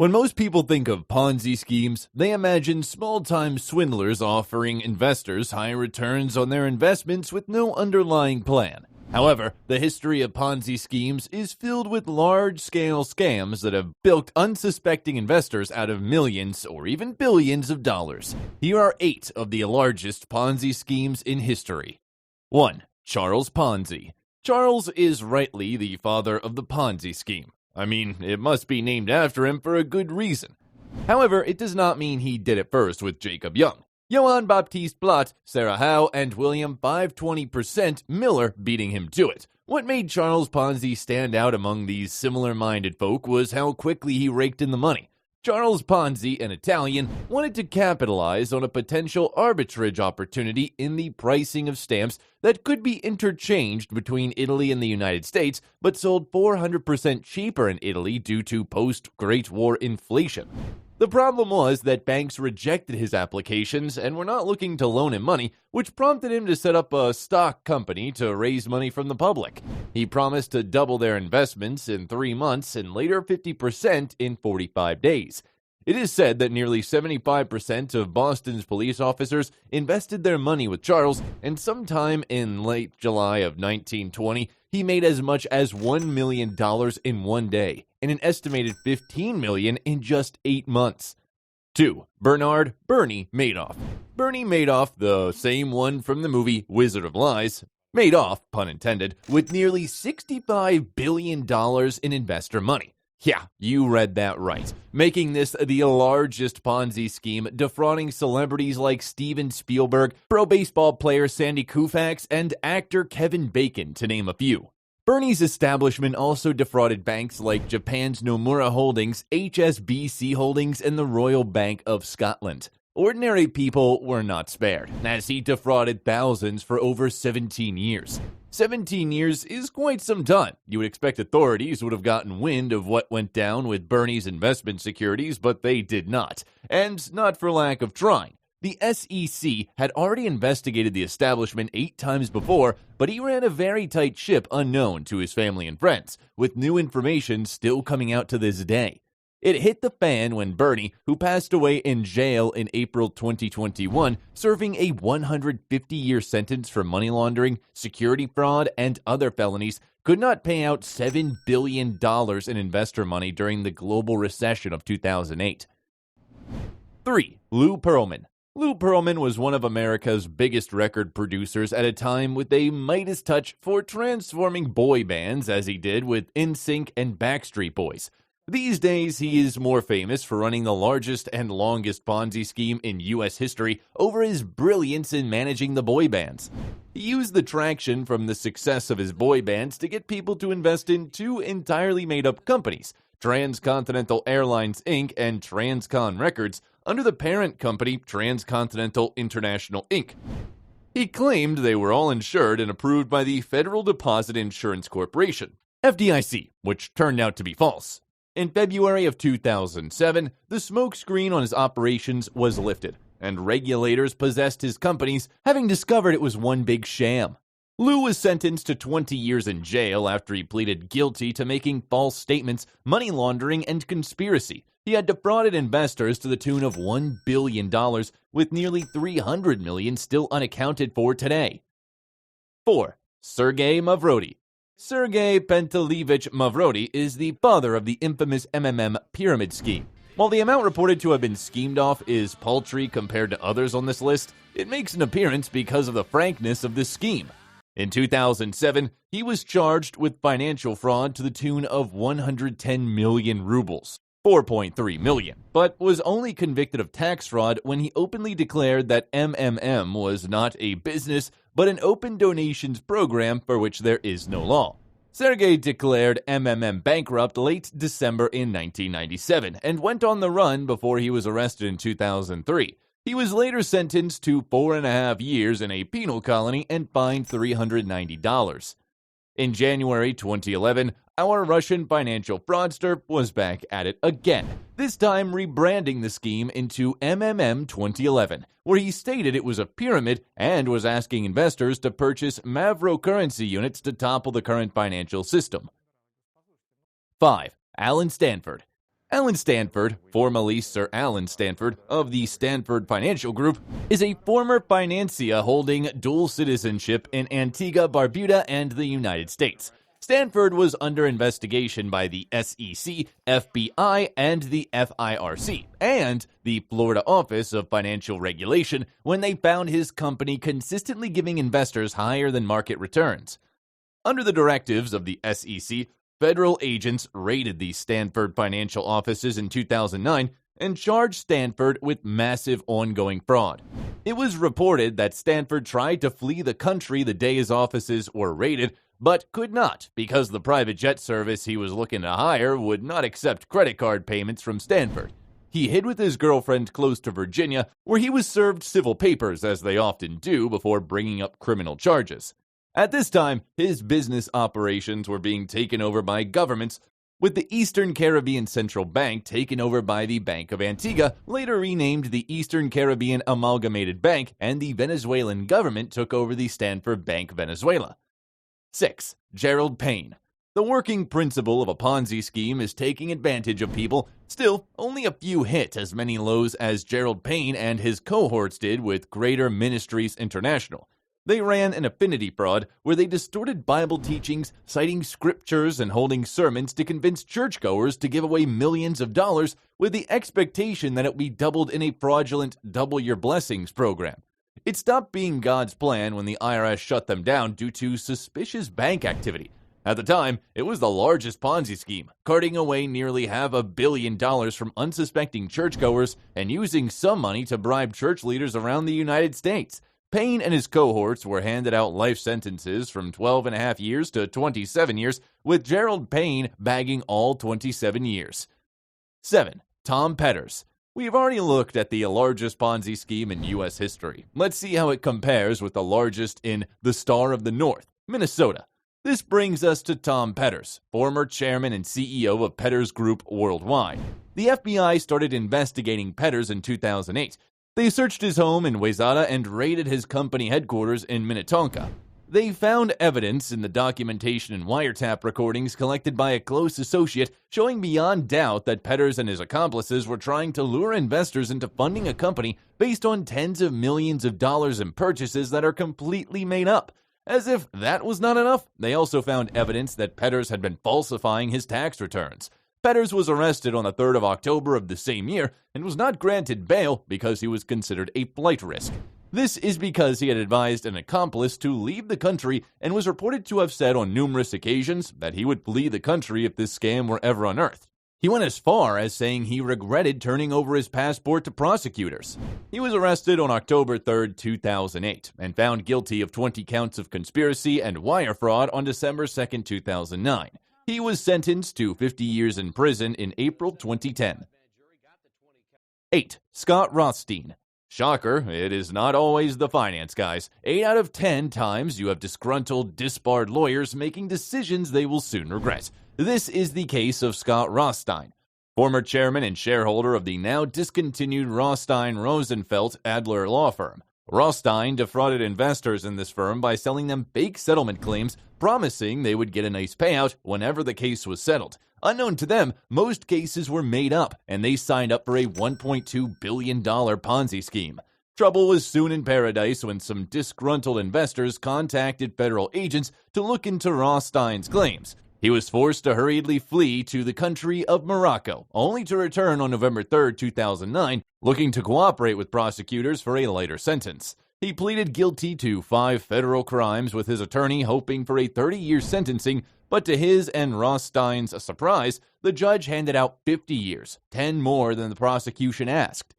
When most people think of Ponzi schemes, they imagine small-time swindlers offering investors high returns on their investments with no underlying plan. However, the history of Ponzi schemes is filled with large-scale scams that have bilked unsuspecting investors out of millions or even billions of dollars. Here are 8 of the largest Ponzi schemes in history. 1. Charles Ponzi. Charles is rightly the father of the Ponzi scheme. I mean, it must be named after him for a good reason. However, it does not mean he did it first with Jacob Young, Johann Baptiste Blatt, Sarah Howe, and William 520% Miller beating him to it. What made Charles Ponzi stand out among these similar-minded folk was how quickly he raked in the money. Charles Ponzi, an Italian, wanted to capitalize on a potential arbitrage opportunity in the pricing of stamps that could be interchanged between Italy and the United States, but sold 400% cheaper in Italy due to post-Great War inflation. The problem was that banks rejected his applications and were not looking to loan him money, which prompted him to set up a stock company to raise money from the public. He promised to double their investments in 3 months and later 50% in 45 days. It is said that nearly 75% of Boston's police officers invested their money with Charles, and sometime in late July of 1920, he made as much as $1 million in one day, and an estimated $15 million in just 8 months. 2. Bernard "Bernie" Madoff. Bernie Madoff, the same one from the movie Wizard of Lies, made off, pun intended, with nearly $65 billion in investor money. Yeah, you read that right, making this the largest Ponzi scheme, defrauding celebrities like Steven Spielberg, pro baseball player Sandy Koufax, and actor Kevin Bacon, to name a few. Bernie's establishment also defrauded banks like Japan's Nomura Holdings, HSBC Holdings, and the Royal Bank of Scotland. Ordinary people were not spared, as he defrauded thousands for over 17 years. 17 years is quite some time. You would expect authorities would have gotten wind of what went down with Bernie's investment securities, but they did not, and not for lack of trying. The SEC had already investigated the establishment 8 times before, but he ran a very tight ship unknown to his family and friends, with new information still coming out to this day. It hit the fan when Bernie, who passed away in jail in April 2021, serving a 150-year sentence for money laundering, security fraud, and other felonies, could not pay out $7 billion in investor money during the global recession of 2008. 3. Lou Pearlman. Lou Pearlman was one of America's biggest record producers at a time with a Midas touch for transforming boy bands as he did with NSYNC and Backstreet Boys. These days, he is more famous for running the largest and longest Ponzi scheme in U.S. history over his brilliance in managing the boy bands. He used the traction from the success of his boy bands to get people to invest in 2 entirely made-up companies, Transcontinental Airlines Inc. and TransCon Records, under the parent company Transcontinental International Inc. He claimed they were all insured and approved by the Federal Deposit Insurance Corporation, FDIC, which turned out to be false. In February of 2007, the smokescreen on his operations was lifted, and regulators possessed his companies, having discovered it was one big sham. Lou was sentenced to 20 years in jail after he pleaded guilty to making false statements, money laundering, and conspiracy. He had defrauded investors to the tune of $1 billion, with nearly $300 million still unaccounted for today. 4. Sergei Mavrodi. Sergei Panteleyevich Mavrodi is the father of the infamous MMM pyramid scheme. While the amount reported to have been schemed off is paltry compared to others on this list, it makes an appearance because of the frankness of this scheme. In 2007, he was charged with financial fraud to the tune of 110 million rubles, $4.3 million, but was only convicted of tax fraud when he openly declared that MMM was not a business, but an open donations program for which there is no law. Sergei declared MMM bankrupt late December in 1997 and went on the run before he was arrested in 2003. He was later sentenced to 4.5 years in a penal colony and fined $390. In January 2011, our Russian financial fraudster was back at it again, this time rebranding the scheme into MMM 2011, where he stated it was a pyramid and was asking investors to purchase Mavro currency units to topple the current financial system. 5. Alan Stanford. Alan Stanford, formerly Sir Alan Stanford of the Stanford Financial Group, is a former financier holding dual citizenship in Antigua, Barbuda, and the United States. Stanford was under investigation by the SEC, FBI, and the FIRC, and the Florida Office of Financial Regulation when they found his company consistently giving investors higher than market returns. Under the directives of the SEC, federal agents raided the Stanford financial offices in 2009 and charged Stanford with massive ongoing fraud. It was reported that Stanford tried to flee the country the day his offices were raided, but could not because the private jet service he was looking to hire would not accept credit card payments from Stanford. He hid with his girlfriend close to Virginia, where he was served civil papers, as they often do, before bringing up criminal charges. At this time, his business operations were being taken over by governments, with the Eastern Caribbean Central Bank taken over by the Bank of Antigua, later renamed the Eastern Caribbean Amalgamated Bank, and the Venezuelan government took over the Stanford Bank Venezuela. 6. Gerald Payne. The working principle of a Ponzi scheme is taking advantage of people. Still, only a few hit as many lows as Gerald Payne and his cohorts did with Greater Ministries International. They ran an affinity fraud where they distorted Bible teachings, citing scriptures and holding sermons to convince churchgoers to give away millions of dollars with the expectation that it would be doubled in a fraudulent double your blessings program. It stopped being God's plan when the IRS shut them down due to suspicious bank activity. At the time, it was the largest Ponzi scheme, carting away nearly $500 million from unsuspecting churchgoers and using some money to bribe church leaders around the United States. Payne and his cohorts were handed out life sentences from 12.5 years to 27 years, with Gerald Payne bagging all 27 years. 7. Tom Petters. We've already looked at the largest Ponzi scheme in U.S. history. Let's see how it compares with the largest in the Star of the North, Minnesota. This brings us to Tom Petters, former chairman and CEO of Petters Group Worldwide. The FBI started investigating Petters in 2008. They searched his home in Wayzata and raided his company headquarters in Minnetonka. They found evidence in the documentation and wiretap recordings collected by a close associate showing beyond doubt that Petters and his accomplices were trying to lure investors into funding a company based on tens of millions of dollars in purchases that are completely made up. As if that was not enough, they also found evidence that Petters had been falsifying his tax returns. Petters was arrested on the 3rd of October of the same year and was not granted bail because he was considered a flight risk. This is because he had advised an accomplice to leave the country and was reported to have said on numerous occasions that he would flee the country if this scam were ever unearthed. He went as far as saying he regretted turning over his passport to prosecutors. He was arrested on October 3, 2008, and found guilty of 20 counts of conspiracy and wire fraud on December 2, 2009. He was sentenced to 50 years in prison in April 2010. 8. Scott Rothstein. Shocker, it is not always the finance guys. 8 out of 10 times you have disgruntled, disbarred lawyers making decisions they will soon regret. This is the case of Scott Rothstein, former chairman and shareholder of the now discontinued Rothstein Rosenfeld Adler law firm. Rothstein defrauded investors in this firm by selling them fake settlement claims, promising they would get a nice payout whenever the case was settled. Unknown to them, most cases were made up, and they signed up for a $1.2 billion Ponzi scheme. Trouble was soon in paradise when some disgruntled investors contacted federal agents to look into Rothstein's claims. He was forced to hurriedly flee to the country of Morocco, only to return on November 3, 2009, looking to cooperate with prosecutors for a lighter sentence. He pleaded guilty to 5 federal crimes with his attorney, hoping for a 30-year sentencing, but to his and Rothstein's surprise, the judge handed out 50 years, 10 more than the prosecution asked.